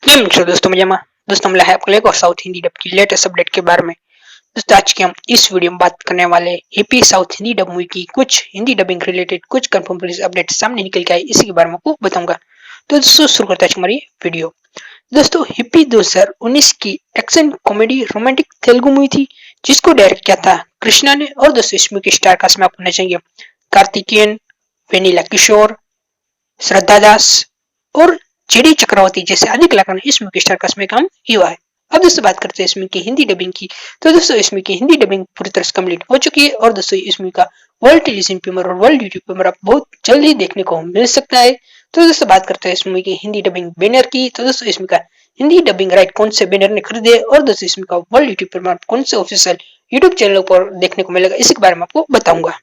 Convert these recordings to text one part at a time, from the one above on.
કેમ છો दोस्तों मजामा। दोस्तों मिला है आपको एक और साउथ हिंदी डब की लेटेस्ट अपडेट के बारे में। दोस्तों आज की हम इस वीडियो में बात करने वाले hippie south Hindi dub movie की कुछ हिंदी डबिंग रिलेटेड कुछ कंफर्म पुलिस अपडेट सामने निकल के आए, इसी के बारे में आपको बताऊंगा। तो दोस्तों शुरू करते हैं हमारी वीडियो। दोस्तों हिप्पी 2019 की action comedy romantic Telugu movie थी जिसको डायरेक्ट किया था कृष्णा ने। और दोस्तों इसमें की स्टार कास्ट में आपको होना चाहिए कार्तिकेयन, वेनिला किशोर, श्रद्धा दास और जेडी चक्रवर्ती जैसे आदि कलाकार ने इस मूवी के स्टार कास्ट में काम किया है। अब दोस्तों बात करते हैं इस मूवी की हिंदी डबिंग की। तो दोस्तों इस मूवी की हिंदी डबिंग पूरी तरह से कंप्लीट हो चुकी है और दोस्तों इस मूवी का वर्ल्ड टेलीविजन प्रीमियर और वर्ल्ड यूट्यूब प्रीमियर आप बहुत जल्द ही देखने को मिल सकता है। तो दोस्तों बात करते हैं इस मूवी की हिंदी डबिंग बैनर की। तो दोस्तों इस मूवी का हिंदी डबिंग राइट कौन से बैनर ने खरीदे और दोस्तों इस मूवी का वर्ल्ड यूट्यूब प्रीमियर कौन से ऑफिशियल यूट्यूब चैनल पर देखने को मिलेगा, इसी के बारे में आपको बताऊंगा।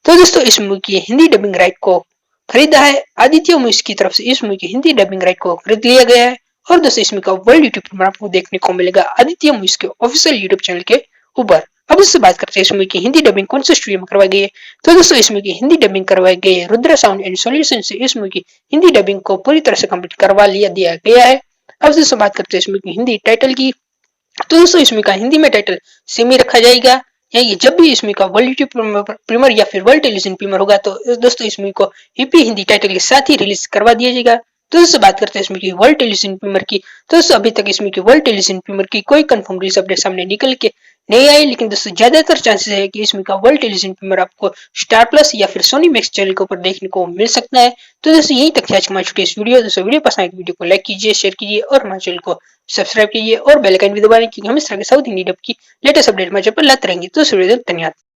तो दोस्तों इस मूवी की हिंदी डबिंग राइट को खरीदा है आदित्य मूवीज की तरफ से। इस मूवी की हिंदी डबिंग राइट को खरीद लिया गया है और दोस्तों इस मूवी का वर्ल्ड यूट्यूब प्रीमियर आपको देखने को मिलेगा आदित्य मूवीज के ऑफिशियल यूट्यूब चैनल के ऊपर। अब इससे बात करते हैं इस मूवी की हिंदी डबिंग कौन से स्टूडियो में करवाई गई है। तो दोस्तों इस मूवी की हिंदी डबिंग करवाई गई है रुद्रा साउंड एंड सॉल्यूशन से। इस मूवी की हिंदी डबिंग को पूरी तरह से कंप्लीट करवा दिया गया है। अब दोस्तों बात करते हैं इस मूवी की हिंदी टाइटल की। तो दोस्तों इस मूवी का हिंदी में टाइटल सेम ही रखा जाएगा। ये जब भी इस मूवी का वर्ल्ड यूट्यूब प्रीमियर या फिर वर्ल्ड टेलीविजन प्रीमियर होगा तो दोस्तों इस मूवी को हिप्पी हिंदी टाइटल के साथ ही रिलीज करवा दिया जाएगा। तो दोस्तों बात करते हैं इस मूवी की वर्ल्ड टेलीविजन प्रीमियर की। तो दोस्तों अभी तक इस मूवी की वर्ल्ड टेलीविजन प्रीमियर की कोई कंफर्म रिलीज अपडेट सामने निकल के नहीं आई, लेकिन दोस्तों ज्यादातर चांसेस है कि इस मूवी का वर्ल्ड टेलीविजन प्रीमियर आपको स्टार प्लस या फिर सोनी मैक्स चैनल के ऊपर देखने को मिल सकता है। तो दोस्तों यही तक थी आज की हमारी छोटी इस वीडियो। दोस्तों वीडियो पसंद आए तो वीडियो को लाइक कीजिए, शेयर कीजिए और हमारे चैनल को सब्सक्राइब कीजिए और बेल आइकन भी दबाएं क्योंकि हम इस तरह के साउथ हिंदी डब की लेटेस्ट अपडेट में जब लाते रहेंगे। तो धन्यवाद।